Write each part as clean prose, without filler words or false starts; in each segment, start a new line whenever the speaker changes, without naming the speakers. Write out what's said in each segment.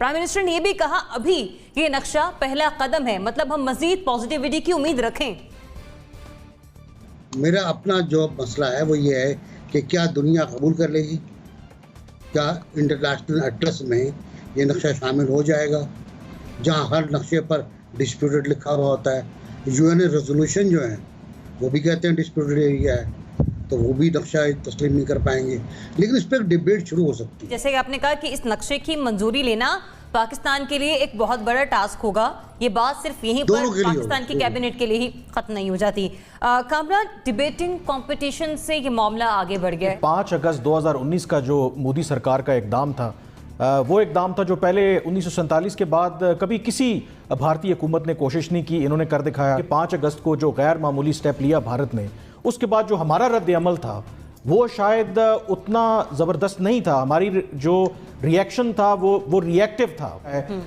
Prime minister نے یہ بھی کہا ابھی یہ نقشہ پہلا قدم ہے، مطلب ہم مزید پازیٹیوٹی کی امید رکھیں۔
میرا اپنا جو مسئلہ ہے وہ یہ ہے کہ کیا دنیا قبول کر لے گی، کیا انٹرنیشنل ایڈریس میں یہ نقشہ شامل ہو جائے گا، جہاں ہر نقشے پر ڈسپیوٹڈ لکھا ہوا ہوتا ہے۔ یو این اے ریزولوشن جو ہیں وہ بھی کہتے ہیں ڈسپیوٹڈ ایریا ہے، تو وہ بھی نقشہ تسلیم نہیں کر پائیں گے، لیکن اس پہ ایک ڈیبیٹ شروع ہو سکتی ہے۔
جیسے کہ آپ نے کہا کہ اس نقشے کی منظوری لینا پاکستان کے لیے ایک بہت بڑا ٹاسک ہوگا، یہ بات صرف یہیں پر پاکستان کی کیبنٹ کے لیے ہی ختم نہیں ہو جاتی۔ کامران، ڈیبیٹنگ کمپٹیشن سے یہ معاملہ آگے بڑھ گیا ہے۔
5 اگست 2019 کا جو مودی سرکار کا اقدام تھا، وہ اقدام تھا جو پہلے 1947 کے بعد کبھی کسی بھارتی حکومت نے کوشش نہیں کی۔ انہوں نے کر دکھایا کہ 5 اگست کو جو غیر معمولی سٹیپ لیا بھارت نے، اس کے بعد جو ہمارا رد عمل تھا وہ شاید اتنا زبردست نہیں تھا، ہماری جو ریئیکشن تھا وہ ریئیکٹیو تھا،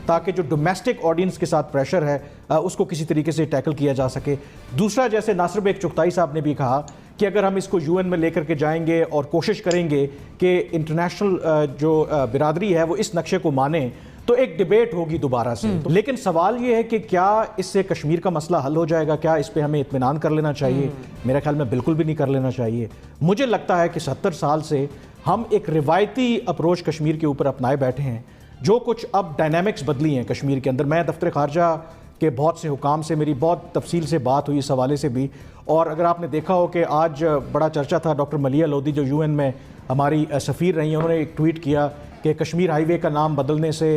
تاکہ جو ڈومیسٹک آڈینس کے ساتھ پریشر ہے اس کو کسی طریقے سے ٹیکل کیا جا سکے۔ دوسرا، جیسے ناصر بیگ چغتائی صاحب نے بھی کہا کہ اگر ہم اس کو یو این میں لے کر کے جائیں گے اور کوشش کریں گے کہ انٹرنیشنل جو برادری ہے وہ اس نقشے کو مانے، تو ایک ڈیبیٹ ہوگی دوبارہ سے۔ لیکن سوال یہ ہے کہ کیا اس سے کشمیر کا مسئلہ حل ہو جائے گا؟ کیا اس پہ ہمیں اطمینان کر لینا چاہیے؟ میرے خیال میں بالکل بھی نہیں کر لینا چاہیے۔ مجھے لگتا ہے کہ 70 سال سے ہم ایک روایتی اپروچ کشمیر کے اوپر اپنائے بیٹھے ہیں، جو کچھ اب ڈائنامکس بدلی ہیں کشمیر کے اندر۔ میں دفتر خارجہ کے بہت سے حکام سے میری بہت تفصیل سے بات ہوئی اس حوالے سے بھی، اور اگر آپ نے دیکھا ہو کہ آج بڑا چرچا تھا، ڈاکٹر ملیہ لودھی جو یو این میں ہماری سفیر رہی ہیں، انہوں نے ایک ٹویٹ کیا کہ کشمیر ہائی وے کا نام بدلنے سے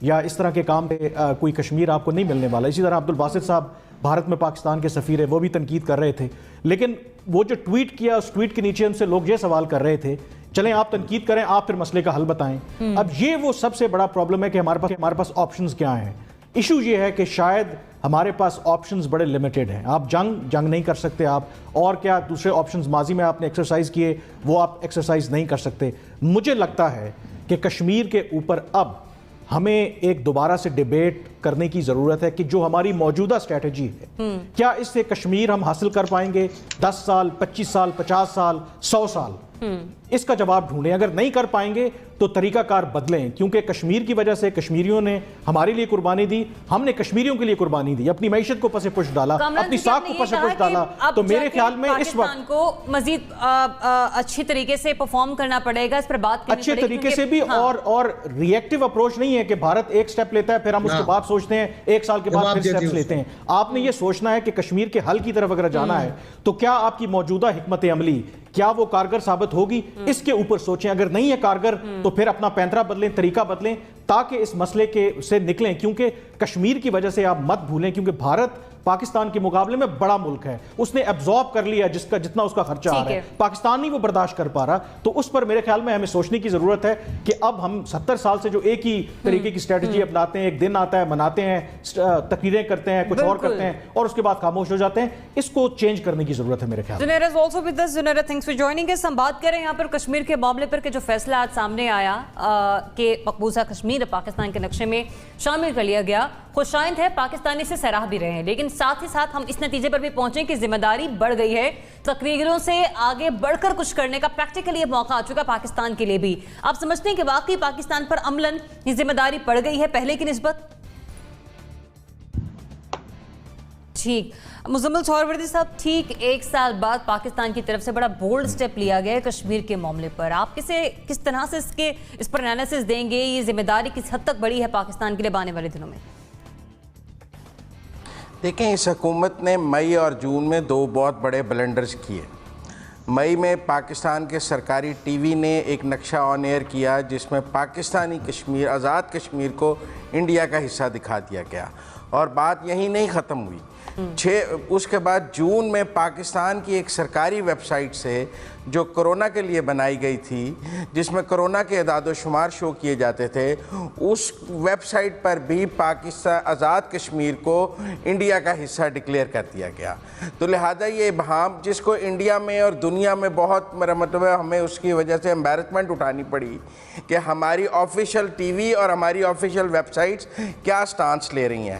یا اس طرح کے کام پہ کوئی کشمیر آپ کو نہیں ملنے والا۔ اسی طرح عبدالباسط صاحب بھارت میں پاکستان کے سفیر ہیں، وہ بھی تنقید کر رہے تھے، لیکن وہ جو ٹویٹ کیا اس ٹویٹ کے نیچے ان سے لوگ یہ سوال کر رہے تھے، چلیں آپ تنقید کریں، آپ پھر مسئلے کا حل بتائیں۔ اب یہ وہ سب سے بڑا پرابلم ہے کہ ہمارے پاس آپشنز کیا ہیں۔ ایشو یہ ہے کہ شاید ہمارے پاس آپشنز بڑے لیمیٹڈ ہیں۔ آپ جنگ نہیں کر سکتے، آپ اور کیا دوسرے آپشنز ماضی میں آپ نے ایکسرسائز کیے وہ آپ ایکسرسائز نہیں کر سکتے۔ مجھے لگتا ہے کہ کشمیر کے اوپر اب ہمیں ایک دوبارہ سے ڈیبیٹ کرنے کی ضرورت ہے کہ جو ہماری موجودہ اسٹریٹجی ہے، کیا اس سے کشمیر ہم حاصل کر پائیں گے 10 سال، 25 سال، 50 سال، 100 سال؟ اس کا جواب ڈھونڈیں۔ اگر نہیں کر پائیں گے تو طریقہ کار بدلیں، کیونکہ کشمیر کی وجہ سے کشمیریوں نے ہمارے لیے قربانی دی، ہم نے کشمیریوں کے لیے قربانی دی، اپنی معیشت کو پس پش ڈالا، اپنی ساکھ کو پس پش ڈالا۔ تو میرے خیال میں اس وقت
کو مزید اچھی طریقے سے پرفارم کرنا پڑے گا، اس پر بات کرنی
اچھے طریقے سے بھی، اور ریئیکٹیو اپروچ نہیں ہے کہ بھارت ایک سٹیپ لیتا ہے پھر ہم اس کے بعد سوچتے ہیں 1 سال کے بعد پھر سٹیپس لیتے ہیں۔ آپ نے یہ سوچنا ہے کہ کشمیر کے حل کی طرف اگر جانا ہے تو کیا آپ کی موجودہ حکمت عملی کیا وہ کارگر ثابت ہوگی، اس کے اوپر سوچیں۔ اگر نہیں ہے کارگر تو پھر اپنا پینترا بدلیں، طریقہ بدلیں، تاکہ اس مسئلے سے نکلیں۔ کیونکہ کشمیر کی وجہ سے آپ مت بھولیں، کیونکہ بھارت پاکستان کے مقابلے میں بڑا ملک ہے، اس نے ایبزارب کر لیا جتنا اس کا خرچہ آ رہا ہے، پاکستان نہیں وہ برداشت کر پا رہا۔ تو اس پر میرے خیال میں ہمیں سوچنے کی ضرورت ہے کہ اب ہم 70 سال سے جو ایک ہی طریقے کی اسٹریٹجی اپناتے ہیں، ایک دن آتا ہے مناتے ہیں، تقریریں کرتے ہیں، کچھ اور کرتے ہیں، اور اس کے بعد خاموش ہو جاتے ہیں، اس کو چینج کرنے کی ضرورت ہے میرے خیال میں۔
Zunaira is also with us. Zunaira, thanks for joining us. ہم بات کریں یہاں پر کشمیر کے معاملے پر کہ جو فیصلہ آج سامنے آیا کہ مقبوضہ کشمیر پاکستان کے نقشے میں شامل کر لیا گیا، خوشائند ہے، پاکستانی سے سراہ بھی رہے ہیں، لیکن ساتھ ہی ساتھ ہم اس نتیجے پر بھی پہنچے کہ ذمہ داری بڑھ گئی ہے، تقریروں سے آگے بڑھ کر کچھ کرنے کا پریکٹیکلی یہ موقع آ چکا پاکستان کے لیے بھی۔ آپ سمجھتے ہیں کہ واقعی پاکستان پر عملاً یہ ذمہ داری پڑ گئی ہے پہلے کی نسبت؟ ٹھیک، مزمل سہروردی صاحب، ٹھیک 1 سال بعد پاکستان کی طرف سے بڑا بولڈ سٹیپ لیا گیا ہے کشمیر کے معاملے پر، آپ کس طرح سے اس پر انالیسس دیں گے؟ یہ ذمہ داری کس حد تک بڑی ہے پاکستان کے لیے آنے والے دنوں میں؟
دیکھیں، اس حکومت نے مئی اور جون میں 2 بہت بڑے بلنڈرز کیے۔ مئی میں پاکستان کے سرکاری ٹی وی نے ایک نقشہ آن ایئر کیا جس میں پاکستانی کشمیر، آزاد کشمیر کو انڈیا کا حصہ دکھا دیا گیا، اور بات یہیں نہیں ختم ہوئی۔ اس کے بعد جون میں پاکستان کی ایک سرکاری ویب سائٹ سے جو کرونا کے لیے بنائی گئی تھی، جس میں کرونا کے اعداد و شمار شو کیے جاتے تھے، اس ویب سائٹ پر بھی پاکستان آزاد کشمیر کو انڈیا کا حصہ ڈکلیئر کر دیا گیا۔ تو لہٰذا یہ ابہام جس کو انڈیا میں اور دنیا میں بہت، میرا مطلب ہے ہمیں اس کی وجہ سے امبیرسمنٹ اٹھانی پڑی کہ ہماری آفیشیل ٹی وی اور ہماری آفیشیل ویب سائٹس کیا سٹانس لے رہی ہیں،